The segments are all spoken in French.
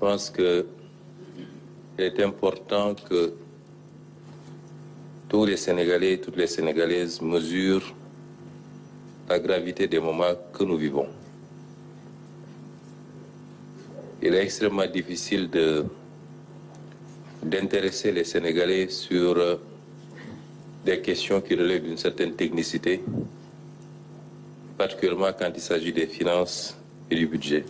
Je pense qu'il est important que tous les Sénégalais et toutes les Sénégalaises mesurent la gravité des moments que nous vivons. Il est extrêmement difficile d'intéresser les Sénégalais sur des questions qui relèvent d'une certaine technicité, particulièrement quand il s'agit des finances et du budget.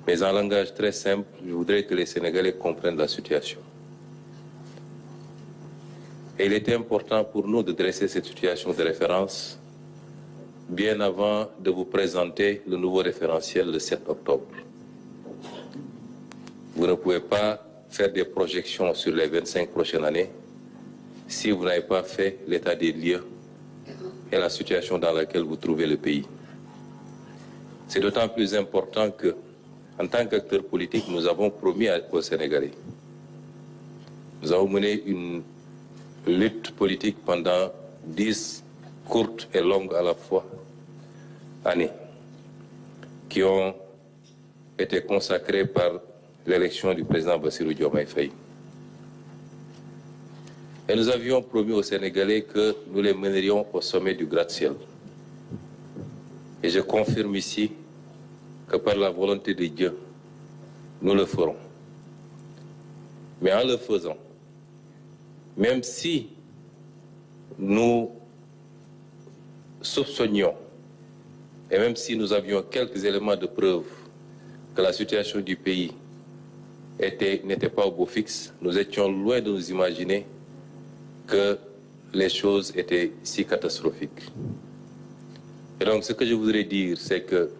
Mais en langage très simple, je voudrais que les Sénégalais comprennent la situation. Et il était important pour nous de dresser cette situation de référence bien avant de vous présenter le nouveau référentiel le 7 octobre. Vous ne pouvez pas faire des projections sur les 25 prochaines années si vous n'avez pas fait l'état des lieux et la situation dans laquelle vous trouvez le pays. C'est d'autant plus important que, en tant qu'acteurs politiques, nous avons promis aux Sénégalais. Nous avons mené une lutte politique pendant 10 courtes et longues à la fois années, qui ont été consacrées par l'élection du président Bassirou Diomaye Faye. Et nous avions promis aux Sénégalais que nous les mènerions au sommet du gratte-ciel. Et je confirme ici que par la volonté de Dieu, nous le ferons. Mais en le faisant, même si nous soupçonnions et même si nous avions quelques éléments de preuve que la situation du pays n'était pas au beau fixe, nous étions loin de nous imaginer que les choses étaient si catastrophiques. Et donc ce que je voudrais dire, c'est que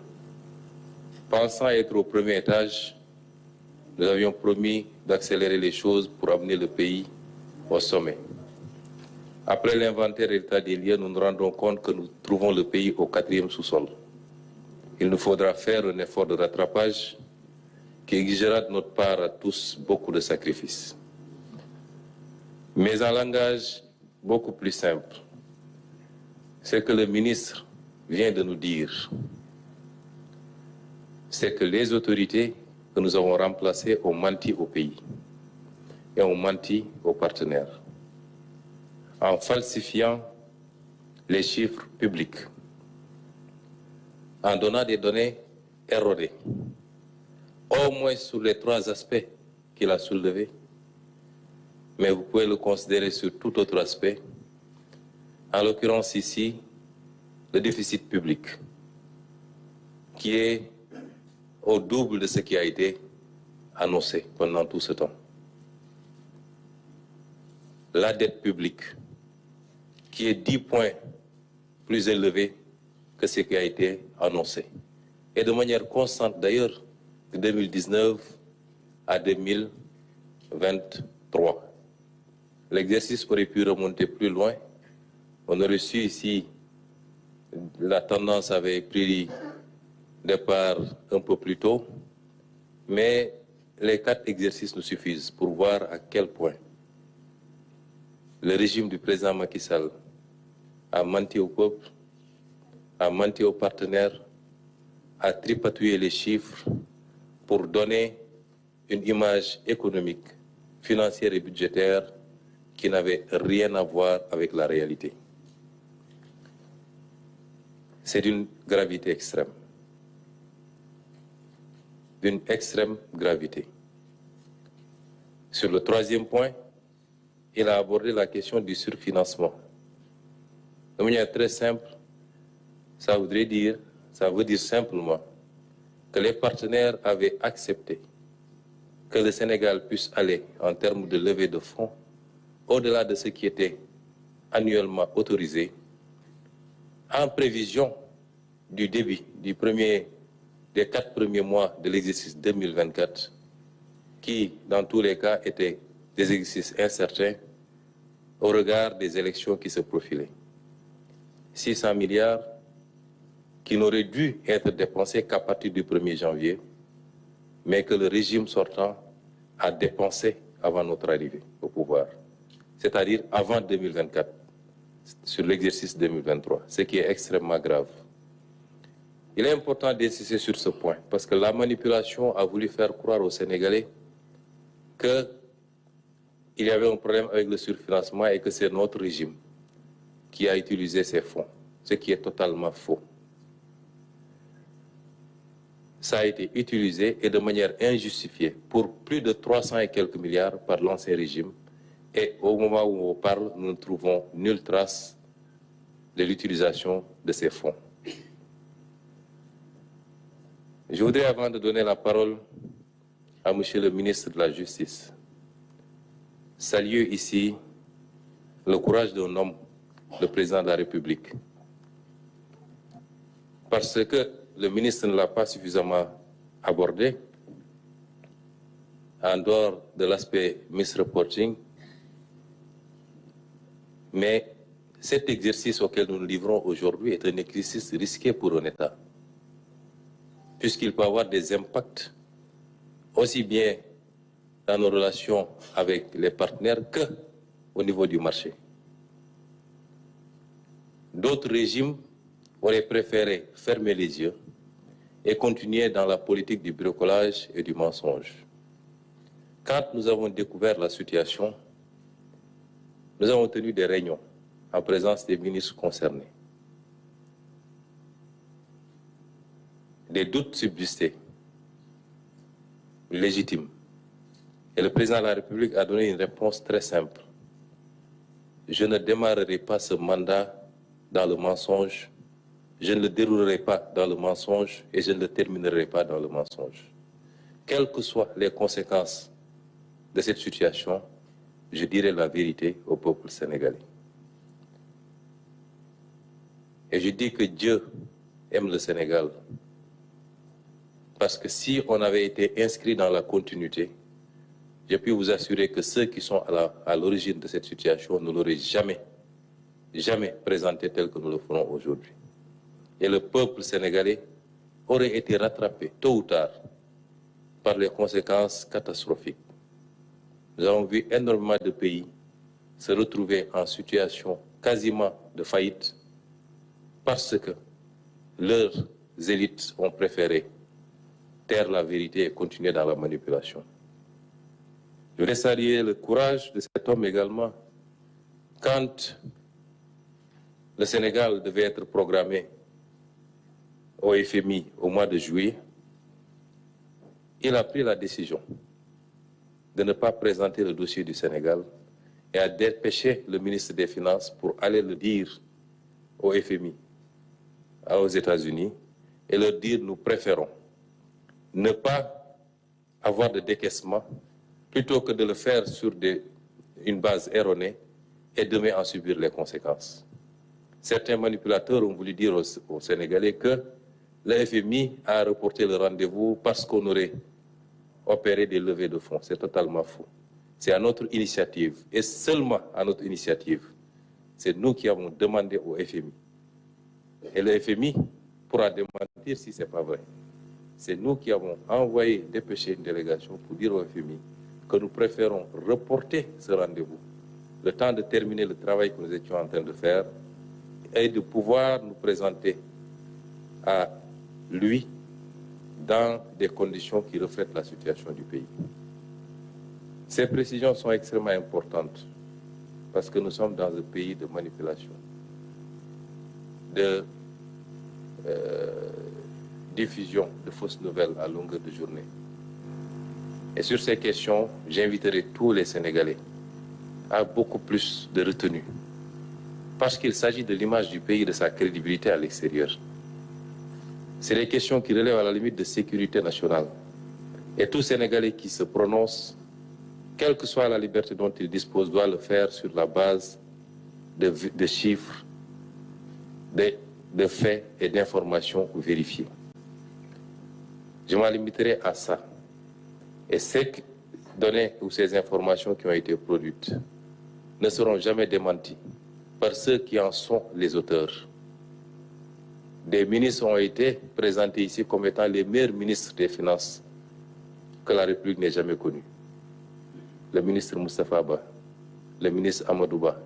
pensant être au premier étage, nous avions promis d'accélérer les choses pour amener le pays au sommet. Après l'inventaire et l'état des lieux, nous nous rendons compte que nous trouvons le pays au 4e sous-sol. Il nous faudra faire un effort de rattrapage qui exigera de notre part à tous beaucoup de sacrifices. Mais en langage beaucoup plus simple, ce que le ministre vient de nous dire, c'est que les autorités que nous avons remplacées ont menti au pays et ont menti aux partenaires en falsifiant les chiffres publics, en donnant des données erronées, au moins sur les 3 aspects qu'il a soulevés, mais vous pouvez le considérer sur tout autre aspect, en l'occurrence ici, le déficit public, qui est au double de ce qui a été annoncé pendant tout ce temps. La dette publique, qui est 10 points plus élevée que ce qui a été annoncé. Et de manière constante d'ailleurs, de 2019 à 2023. L'exercice aurait pu remonter plus loin. On aurait su ici, la tendance avait pris départ un peu plus tôt, mais les 4 exercices nous suffisent pour voir à quel point le régime du président Macky Sall a menti au peuple, a menti aux partenaires, a tripatouillé les chiffres pour donner une image économique, financière et budgétaire qui n'avait rien à voir avec la réalité. C'est d'une gravité extrême. D'une extrême gravité. Sur le 3e point, il a abordé la question du surfinancement. De manière très simple, ça veut dire simplement que les partenaires avaient accepté que le Sénégal puisse aller en termes de levée de fonds au-delà de ce qui était annuellement autorisé en prévision du début des 4 premiers mois de l'exercice 2024 qui, dans tous les cas, étaient des exercices incertains au regard des élections qui se profilaient. 600 milliards qui n'auraient dû être dépensés qu'à partir du 1er janvier, mais que le régime sortant a dépensé avant notre arrivée au pouvoir, c'est-à-dire avant 2024, sur l'exercice 2023, ce qui est extrêmement grave. Il est important d'insister sur ce point parce que la manipulation a voulu faire croire aux Sénégalais qu'il y avait un problème avec le surfinancement et que c'est notre régime qui a utilisé ces fonds, ce qui est totalement faux. Ça a été utilisé et de manière injustifiée pour plus de 300 et quelques milliards par l'ancien régime. Et au moment où on parle, nous ne trouvons nulle trace de l'utilisation de ces fonds. Je voudrais, avant de donner la parole à Monsieur le ministre de la Justice, saluer ici le courage d'un homme, le président de la République. Parce que le ministre ne l'a pas suffisamment abordé, en dehors de l'aspect misreporting, mais cet exercice auquel nous nous livrons aujourd'hui est un exercice risqué pour un État, puisqu'il peut avoir des impacts aussi bien dans nos relations avec les partenaires qu'au niveau du marché. D'autres régimes auraient préféré fermer les yeux et continuer dans la politique du bricolage et du mensonge. Quand nous avons découvert la situation, nous avons tenu des réunions en présence des ministres concernés. Des doutes subsistaient, légitimes. Et le président de la République a donné une réponse très simple. Je ne démarrerai pas ce mandat dans le mensonge, je ne le déroulerai pas dans le mensonge et je ne le terminerai pas dans le mensonge. Quelles que soient les conséquences de cette situation, je dirai la vérité au peuple sénégalais. Et je dis que Dieu aime le Sénégal. Parce que si on avait été inscrit dans la continuité, je puis vous assurer que ceux qui sont à l'origine de cette situation ne l'auraient jamais présenté tel que nous le ferons aujourd'hui. Et le peuple sénégalais aurait été rattrapé tôt ou tard par les conséquences catastrophiques. Nous avons vu énormément de pays se retrouver en situation quasiment de faillite parce que leurs élites ont préféré taire la vérité et continuer dans la manipulation. Je voudrais saluer le courage de cet homme également. Quand le Sénégal devait être programmé au FMI au mois de juillet, il a pris la décision de ne pas présenter le dossier du Sénégal et a dépêché le ministre des Finances pour aller le dire au FMI, aux États-Unis, et leur dire nous préférons ne pas avoir de décaissement plutôt que de le faire sur une base erronée et demain en subir les conséquences. Certains manipulateurs ont voulu dire aux Sénégalais que le FMI a reporté le rendez-vous parce qu'on aurait opéré des levées de fonds. C'est totalement faux. C'est à notre initiative et seulement à notre initiative. C'est nous qui avons demandé au FMI. Et le FMI pourra démentir si ce n'est pas vrai. C'est nous qui avons envoyé, dépêché une délégation pour dire au FMI que nous préférons reporter ce rendez-vous, le temps de terminer le travail que nous étions en train de faire et de pouvoir nous présenter à lui dans des conditions qui reflètent la situation du pays. Ces précisions sont extrêmement importantes parce que nous sommes dans un pays de manipulation, de diffusion de fausses nouvelles à longueur de journée. Et sur ces questions, j'inviterai tous les Sénégalais à beaucoup plus de retenue parce qu'il s'agit de l'image du pays et de sa crédibilité à l'extérieur. C'est des questions qui relèvent à la limite de sécurité nationale. Et tout Sénégalais qui se prononce, quelle que soit la liberté dont il dispose, doit le faire sur la base de chiffres, de faits et d'informations vérifiées. Je m'en limiterai à ça. Et ces données ou ces informations qui ont été produites ne seront jamais démenties par ceux qui en sont les auteurs. Des ministres ont été présentés ici comme étant les meilleurs ministres des Finances que la République n'ait jamais connus. Le ministre Moustapha Ba, le ministre Amadou Ba,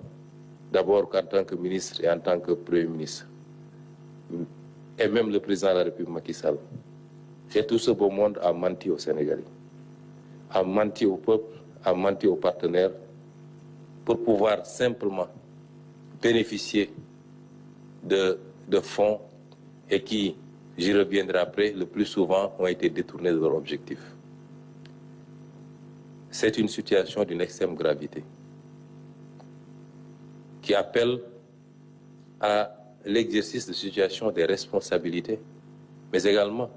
d'abord en tant que ministre et en tant que Premier ministre. et même le président de la République Macky Sall, et tout ce beau monde a menti aux Sénégalais, a menti au peuple, a menti aux partenaires pour pouvoir simplement bénéficier de fonds et qui, j'y reviendrai après, le plus souvent ont été détournés de leur objectif. C'est une situation d'une extrême gravité qui appelle à l'exercice de situation des responsabilités, mais également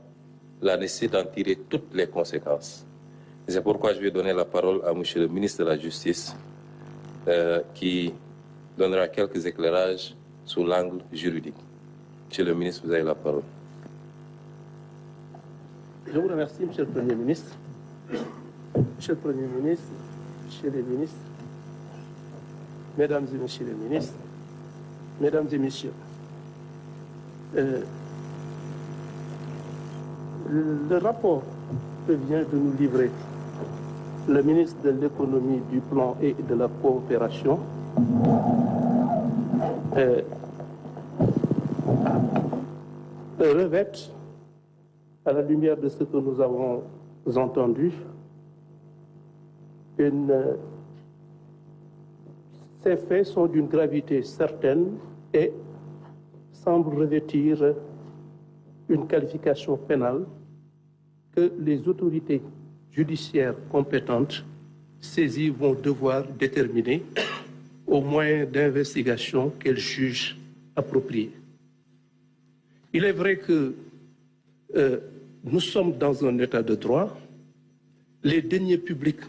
la nécessité d'en tirer toutes les conséquences. C'est pourquoi je vais donner la parole à M. le ministre de la Justice qui donnera quelques éclairages sous l'angle juridique. Monsieur le ministre, vous avez la parole. Je vous remercie, Monsieur le Premier ministre. Monsieur le Premier ministre, Monsieur les ministres, Mesdames et Messieurs les ministres, Mesdames et Messieurs, le rapport que vient de nous livrer le ministre de l'Économie, du Plan et de la Coopération revêt, à la lumière de ce que nous avons entendu, ces faits sont d'une gravité certaine et semblent revêtir une qualification pénale que les autorités judiciaires compétentes saisies vont devoir déterminer au moyen d'investigation qu'elles jugent appropriées. Il est vrai que nous sommes dans un état de droit. Les deniers publics,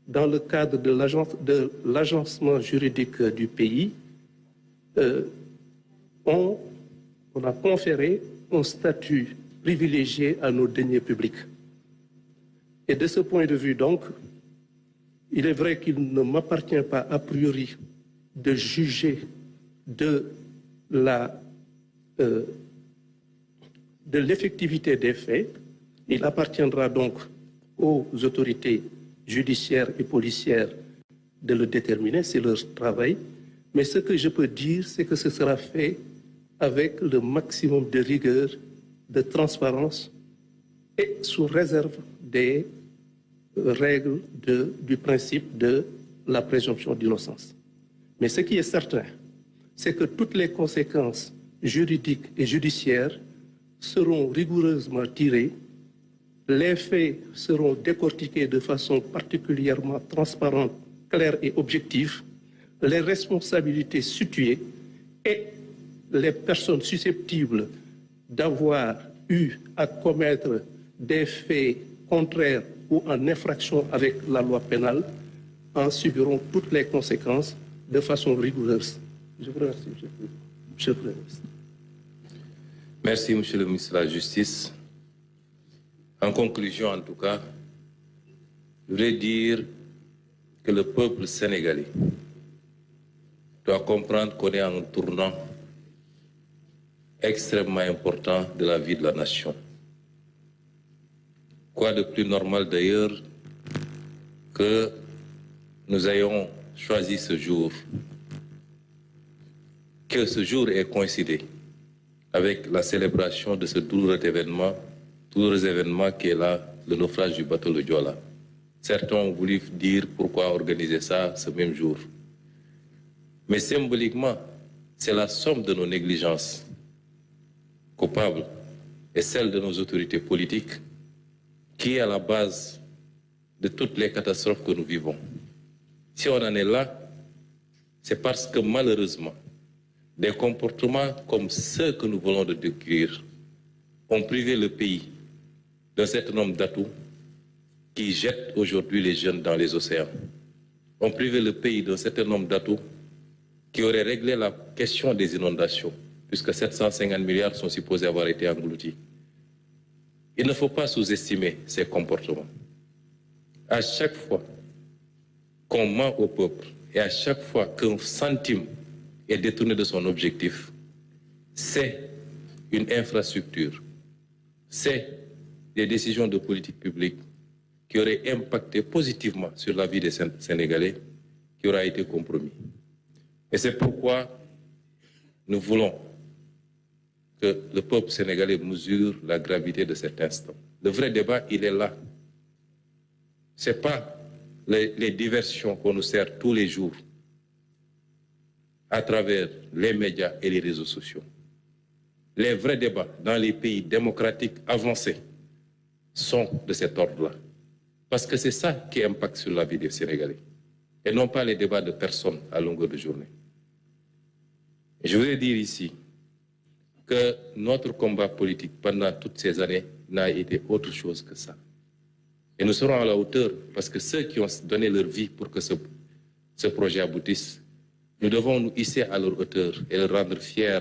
dans le cadre de l'agencement juridique du pays, on a conféré un statut privilégié à nos deniers publics. Et de ce point de vue, donc, il est vrai qu'il ne m'appartient pas a priori de juger de l'effectivité des faits. Il appartiendra donc aux autorités judiciaires et policières de le déterminer, c'est leur travail. Mais ce que je peux dire, c'est que ce sera fait avec le maximum de rigueur, de transparence et sous réserve des règles du principe de la présomption d'innocence. Mais ce qui est certain, c'est que toutes les conséquences juridiques et judiciaires seront rigoureusement tirées, les faits seront décortiqués de façon particulièrement transparente, claire et objective, les responsabilités situées et les personnes susceptibles d'avoir eu à commettre des faits contraires ou en infraction avec la loi pénale en subiront toutes les conséquences de façon rigoureuse. Je vous remercie, Monsieur le Premier ministre. Merci, Monsieur le ministre de la Justice. En conclusion, en tout cas, je voudrais dire que le peuple sénégalais doit comprendre qu'on est à un tournant extrêmement important de la vie de la nation. Quoi de plus normal d'ailleurs que nous ayons choisi ce jour, que ce jour ait coïncidé avec la célébration de ce douloureux événement qui est là, le naufrage du bateau de Joola. Certains ont voulu dire pourquoi organiser ça ce même jour. Mais symboliquement, c'est la somme de nos négligences coupables et celle de nos autorités politiques qui est à la base de toutes les catastrophes que nous vivons. Si on en est là, c'est parce que malheureusement, des comportements comme ceux que nous voulons de décrire ont privé le pays d'un certain nombre d'atouts qui jettent aujourd'hui les jeunes dans les océans. Ont privé le pays d'un certain nombre d'atouts qui auraient réglé la question des inondations, puisque 750 milliards sont supposés avoir été engloutis. Il ne faut pas sous-estimer ces comportements. À chaque fois qu'on ment au peuple et à chaque fois qu'un centime est détourné de son objectif, c'est une infrastructure, c'est des décisions de politique publique qui auraient impacté positivement sur la vie des Sénégalais qui aura été compromis. Et c'est pourquoi nous voulons que le peuple sénégalais mesure la gravité de cet instant. Le vrai débat, il est là. Ce n'est pas les diversions qu'on nous sert tous les jours à travers les médias et les réseaux sociaux. Les vrais débats dans les pays démocratiques avancés sont de cet ordre-là. Parce que c'est ça qui impacte sur la vie des Sénégalais. Et non pas les débats de personnes à longueur de journée. Et je voudrais dire ici que notre combat politique pendant toutes ces années n'a été autre chose que ça. Et nous serons à la hauteur parce que ceux qui ont donné leur vie pour que ce projet aboutisse, nous devons nous hisser à leur hauteur et les rendre fiers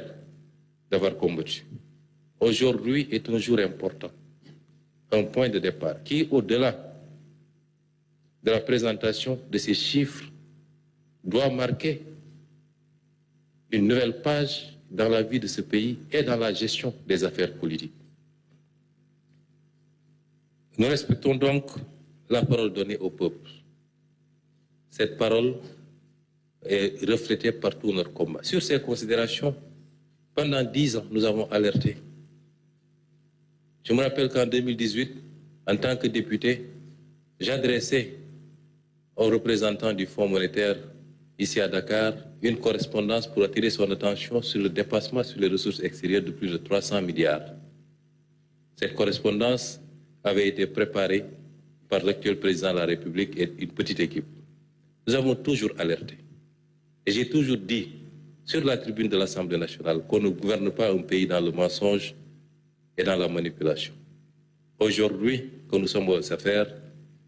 d'avoir combattu. Aujourd'hui est un jour important, un point de départ qui, au-delà de la présentation de ces chiffres, doit marquer une nouvelle page dans la vie de ce pays et dans la gestion des affaires politiques. Nous respectons donc la parole donnée au peuple. Cette parole est reflétée par tout notre combat. Sur ces considérations, pendant 10 ans, nous avons alerté. Je me rappelle qu'en 2018, en tant que député, j'adressais aux représentants du Fonds monétaire ici à Dakar une correspondance pour attirer son attention sur le dépassement sur les ressources extérieures de plus de 300 milliards. Cette correspondance avait été préparée par l'actuel président de la République et une petite équipe. Nous avons toujours alerté. Et j'ai toujours dit sur la tribune de l'Assemblée nationale qu'on ne gouverne pas un pays dans le mensonge et dans la manipulation. Aujourd'hui, que nous sommes aux affaires,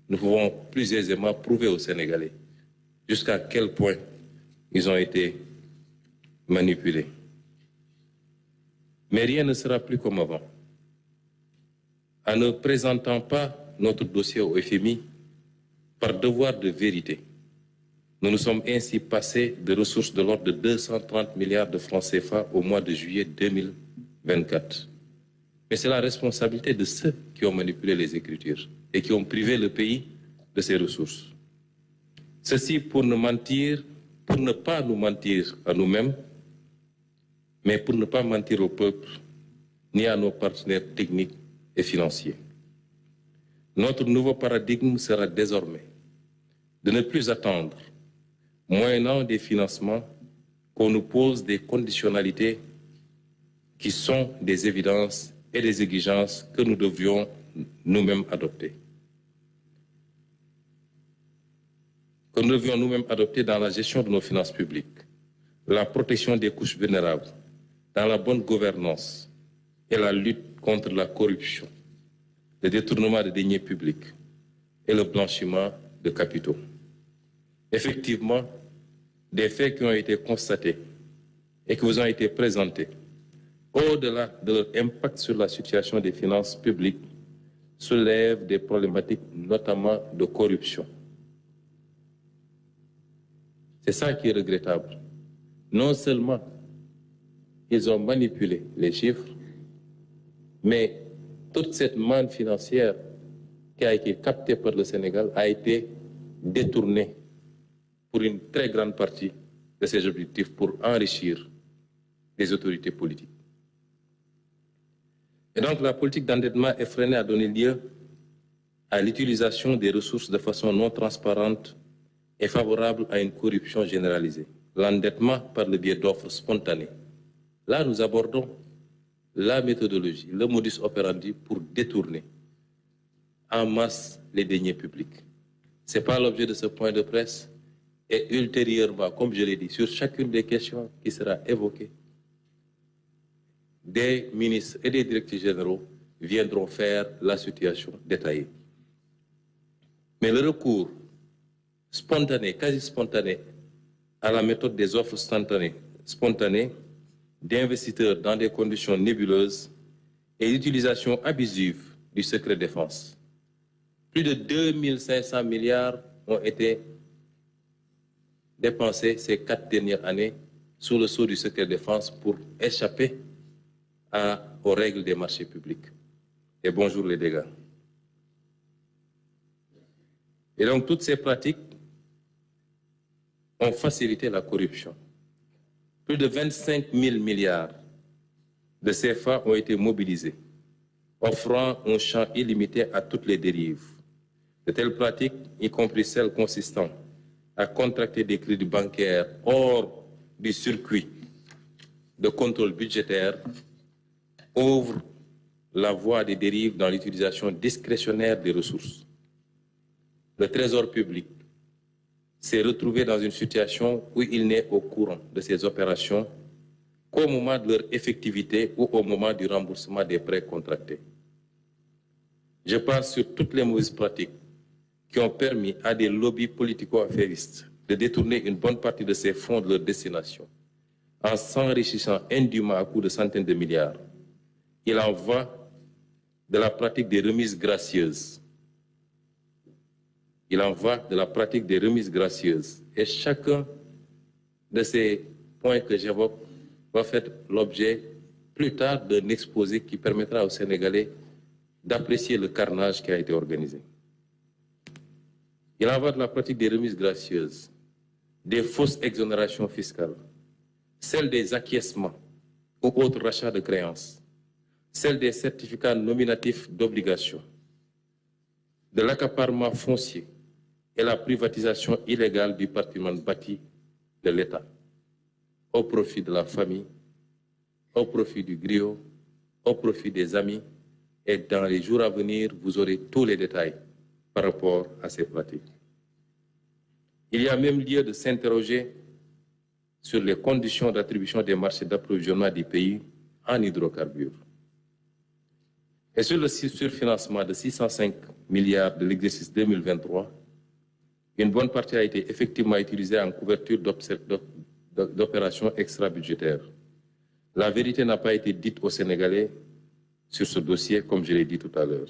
nous pouvons plus aisément prouver aux Sénégalais jusqu'à quel point ils ont été manipulés. Mais rien ne sera plus comme avant. En ne présentant pas notre dossier au FMI par devoir de vérité, nous nous sommes ainsi passés de ressources de l'ordre de 230 milliards de francs CFA au mois de juillet 2024. Mais c'est la responsabilité de ceux qui ont manipulé les Écritures et qui ont privé le pays de ses ressources. Ceci pour ne pas nous mentir à nous-mêmes, mais pour ne pas mentir au peuple ni à nos partenaires techniques et financiers. Notre nouveau paradigme sera désormais de ne plus attendre, moyennant des financements, qu'on nous pose des conditionnalités qui sont des évidences et des exigences que nous devrions nous-mêmes adopter. Que nous devions nous-mêmes adopter dans la gestion de nos finances publiques, la protection des couches vulnérables, dans la bonne gouvernance et la lutte contre la corruption, le détournement de deniers publics et le blanchiment de capitaux. Effectivement, des faits qui ont été constatés et qui vous ont été présentés, au-delà de leur impact sur la situation des finances publiques, soulèvent des problématiques notamment de corruption. C'est ça qui est regrettable. Non seulement ils ont manipulé les chiffres, mais toute cette manne financière qui a été captée par le Sénégal a été détournée pour une très grande partie de ces objectifs pour enrichir les autorités politiques. Et donc la politique d'endettement effrénée a donné lieu à l'utilisation des ressources de façon non transparente et favorable à une corruption généralisée. L'endettement par le biais d'offres spontanées. Là, nous abordons la méthodologie, le modus operandi pour détourner en masse les deniers publics. Ce n'est pas l'objet de ce point de presse. Et ultérieurement, comme je l'ai dit, sur chacune des questions qui sera évoquée, des ministres et des directeurs généraux viendront faire la situation détaillée. Mais le recours spontané, quasi spontané, à la méthode des offres spontanées d'investisseurs dans des conditions nébuleuses et l'utilisation abusive du secret défense. Plus de 2500 milliards ont été dépensés ces 4 dernières années sous le sceau du secret défense pour échapper aux règles des marchés publics. Et bonjour les dégâts. Et donc toutes ces pratiques ont facilité la corruption. Plus de 25 000 milliards de CFA ont été mobilisés, offrant un champ illimité à toutes les dérives. De telles pratiques, y compris celles consistant à contracter des crédits bancaires hors du circuit de contrôle budgétaire, ouvrent la voie des dérives dans l'utilisation discrétionnaire des ressources. Le Trésor public s'est retrouvé dans une situation où il n'est au courant de ces opérations qu'au moment de leur effectivité ou au moment du remboursement des prêts contractés. Je pense sur toutes les mauvaises pratiques qui ont permis à des lobbies politico-affairistes de détourner une bonne partie de ces fonds de leur destination en s'enrichissant indûment à coups de centaines de milliards. Il en va de la pratique des remises gracieuses. Il en va de la pratique des remises gracieuses. Et chacun de ces points que j'évoque va faire l'objet plus tard d'un exposé qui permettra aux Sénégalais d'apprécier le carnage qui a été organisé. Il en va de la pratique des remises gracieuses, des fausses exonérations fiscales, celle des acquiescements ou autres rachats de créances, celle des certificats nominatifs d'obligation, de l'accaparement foncier et la privatisation illégale du patrimoine bâti de l'État, au profit de la famille, au profit du griot, au profit des amis. Et dans les jours à venir, vous aurez tous les détails par rapport à ces pratiques. Il y a même lieu de s'interroger sur les conditions d'attribution des marchés d'approvisionnement du pays en hydrocarbures. Et sur le surfinancement de 605 milliards de l'exercice 2023, une bonne partie a été effectivement utilisée en couverture d'opérations extra-budgétaires. La vérité n'a pas été dite aux Sénégalais sur ce dossier, comme je l'ai dit tout à l'heure.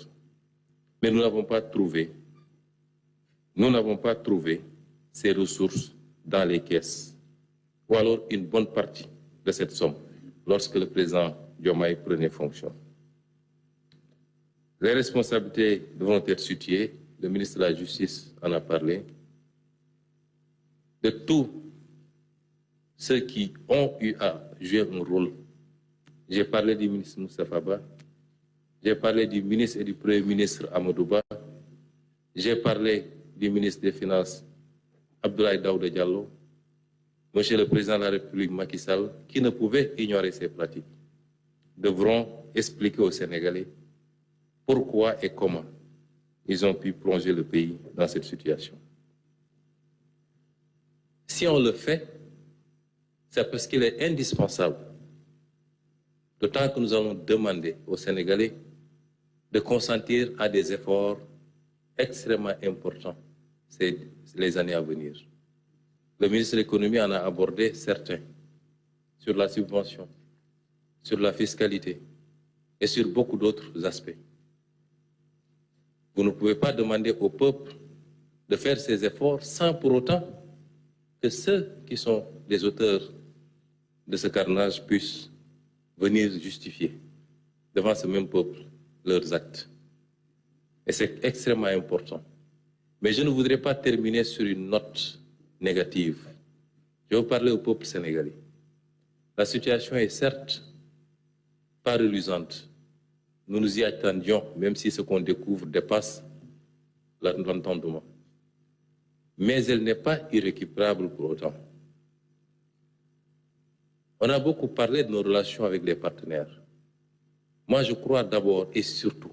Mais nous n'avons pas trouvé ces ressources dans les caisses, ou alors une bonne partie de cette somme, lorsque le président Diomaye prenait fonction. Les responsabilités devront être situées, le ministre de la Justice en a parlé, de tous ceux qui ont eu à jouer un rôle. J'ai parlé du ministre Moussa Faba, j'ai parlé du ministre et du Premier ministre Amadou Ba, j'ai parlé du ministre des Finances Abdoulaye Daouda Diallo, Monsieur le Président de la République Macky Sall, qui ne pouvait ignorer ces pratiques, devront expliquer aux Sénégalais pourquoi et comment ils ont pu plonger le pays dans cette situation. Si on le fait, c'est parce qu'il est indispensable, d'autant que nous allons demander aux Sénégalais de consentir à des efforts extrêmement importants les années à venir. Le ministre de l'Économie en a abordé certains, sur la subvention, sur la fiscalité et sur beaucoup d'autres aspects. Vous ne pouvez pas demander au peuple de faire ces efforts sans pour autant que ceux qui sont les auteurs de ce carnage puissent venir justifier devant ce même peuple leurs actes. Et c'est extrêmement important. Mais je ne voudrais pas terminer sur une note négative. Je veux parler au peuple sénégalais. La situation est certes pas reluisante. Nous nous y attendions, même si ce qu'on découvre dépasse l'entendement. Mais elle n'est pas irrécupérable pour autant. On a beaucoup parlé de nos relations avec les partenaires. Moi, je crois d'abord et surtout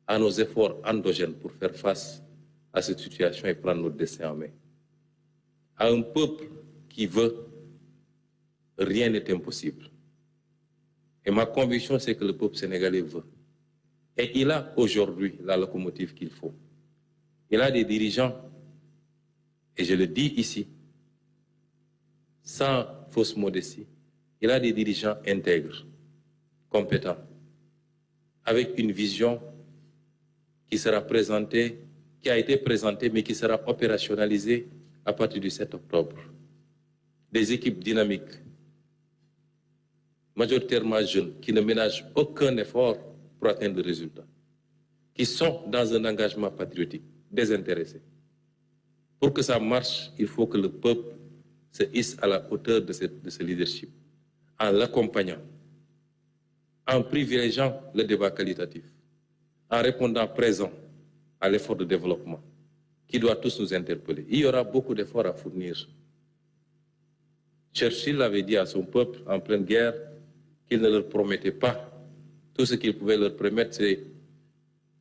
à nos efforts endogènes pour faire face à cette situation et prendre notre destin en main. À un peuple qui veut, rien n'est impossible. Et ma conviction, c'est que le peuple sénégalais veut. Et il a aujourd'hui la locomotive qu'il faut. Il a des dirigeants, et je le dis ici, sans fausse modestie, il a des dirigeants intègres, compétents, avec une vision qui sera présentée, qui a été présentée, mais qui sera opérationnalisée à partir du 7 octobre. Des équipes dynamiques, majoritairement jeunes, qui ne ménagent aucun effort pour atteindre le résultat, qui sont dans un engagement patriotique, désintéressé. Pour que ça marche, il faut que le peuple se hisse à la hauteur de ce leadership, en l'accompagnant, en privilégiant le débat qualitatif, en répondant présent à l'effort de développement qui doit tous nous interpeller. Il y aura beaucoup d'efforts à fournir. Churchill avait dit à son peuple en pleine guerre qu'il ne leur promettait pas. Tout ce qu'il pouvait leur promettre, c'est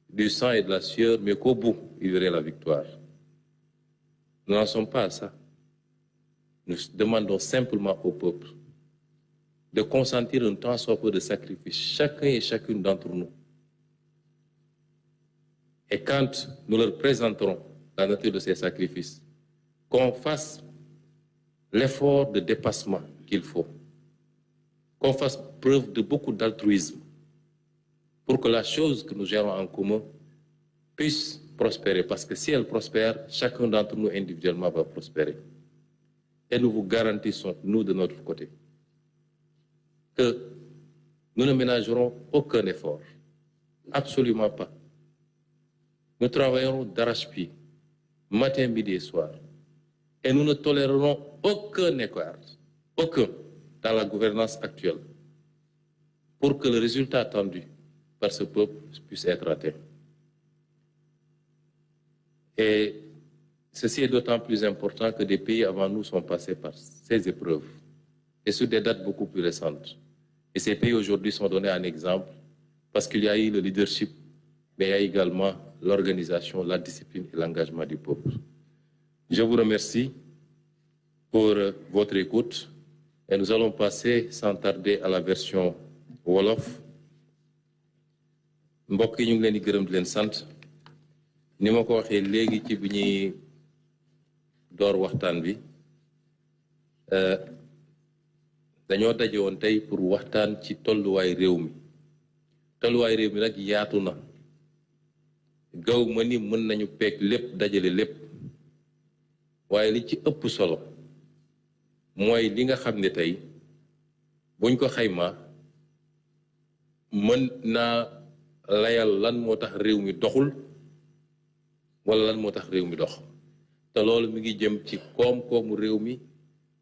du sang et de la sueur, mais qu'au bout, il verrait la victoire. Nous n'en sommes pas à ça. Nous demandons simplement au peuple de consentir un tant soit peu de sacrifice, chacun et chacune d'entre nous. Et quand nous leur présenterons la nature de ces sacrifices, qu'on fasse l'effort de dépassement qu'il faut, qu'on fasse preuve de beaucoup d'altruisme pour que la chose que nous gérons en commun puisse prospérer. Parce que si elle prospère, chacun d'entre nous individuellement va prospérer. Et nous vous garantissons, nous de notre côté, que nous ne ménagerons aucun effort. Absolument pas. Nous travaillerons d'arrache-pied, matin, midi et soir. Et nous ne tolérerons aucun écart, aucun, dans la gouvernance actuelle, pour que le résultat attendu par ce peuple puisse être atteint. Et ceci est d'autant plus important que des pays avant nous sont passés par ces épreuves, et sur des dates beaucoup plus récentes. Et ces pays aujourd'hui sont donnés en exemple parce qu'il y a eu le leadership, mais il y a également l'organisation, la discipline et l'engagement du peuple. Je vous remercie pour votre écoute et nous allons passer sans tarder à la version Wolof. mbokk yi ñu ngi leen di gërëm di leen sant ni ma ko waxee léegi ci bi ñuy door waxtaan bi dañoo daje woon tey pour waxtaan ci tolluwaay réew mi nag yaatu na gaw ma ni mën nañu peeg lépp dajale lépp waaye li ci ëpp solo mooy li nga xam ne tey buñ ko xaymaa mën naa layal lan moo tax réew mi doxul wala lan moo tax réew mi dox te loolu mi ngi jëm ci koom-koomu réew mi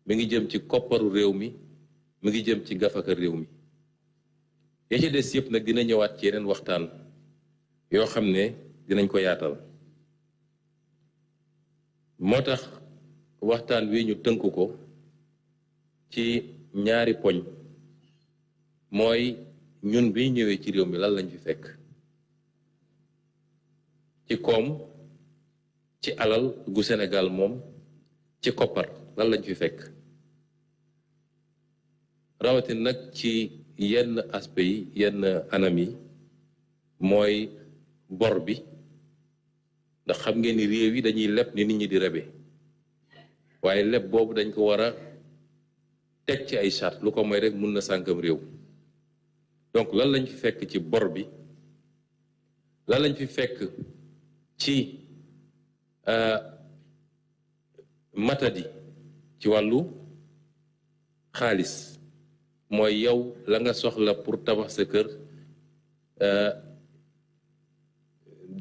mi ngi jëm ci kopparu réew mi mi ngi jëm ci gafaka réew mi ya ci des yëpp nag dina ñëwaat ci yeneen waxtaan yoo xam ne dinañ ko yaatal moo tax waxtaan wi ñu tënk ko ci ñaari poñ mooy ñun bi ñëwee ci réew mi lan lañ fi fekk ci koom ci alal gu Sénégal moom ci koppar lan lañ fi fekk rawatina nag ci yenn aspect yi yenn anam yi mooy bor bi ndax xam ngeen ni réew yi dañuy leb ni nit ñi di rebe waaye leb boobu dañ ko war a teg ci ay charte lu ko mooy rek mun na sànkam réew donc lan lañ fi fekk ci bor bi lan lañ fi fekk ci matadi ci wàllu xaalis mooy yow la nga soxla pour tabax sa kër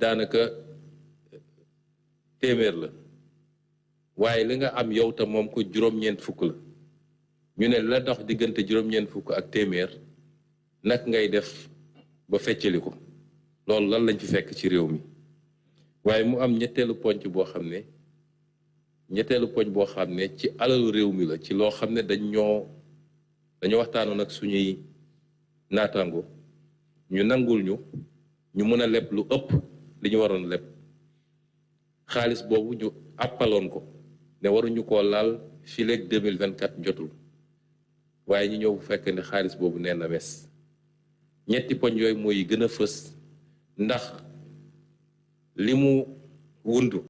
daanaka téeméer la waaye li nga am yow te moom ko juróom-ñeent fukk la ñu ne la dox diggante juróom-ñeent fukk ak téeméer nag ngay def ba feccali ko loolu lan lañ fi fekk ci réew mi waaye mu am ñetteelu poñ boo xam ne ci alalu réew mi la ci loo xam ne dañoo waxtaanoon ak suñuy naataango ñu nangul ñu mën a leb lu ëpp li ñu waroon leb xaalis boobu ñu àppaloon ko ne waruñu koo laal fileeg 2024 jotul waaye ñu ñëw bu fekk ne xaalis boobu nee na mes ñetti poñ yooyu mooy gën a fës ndax li mu wundu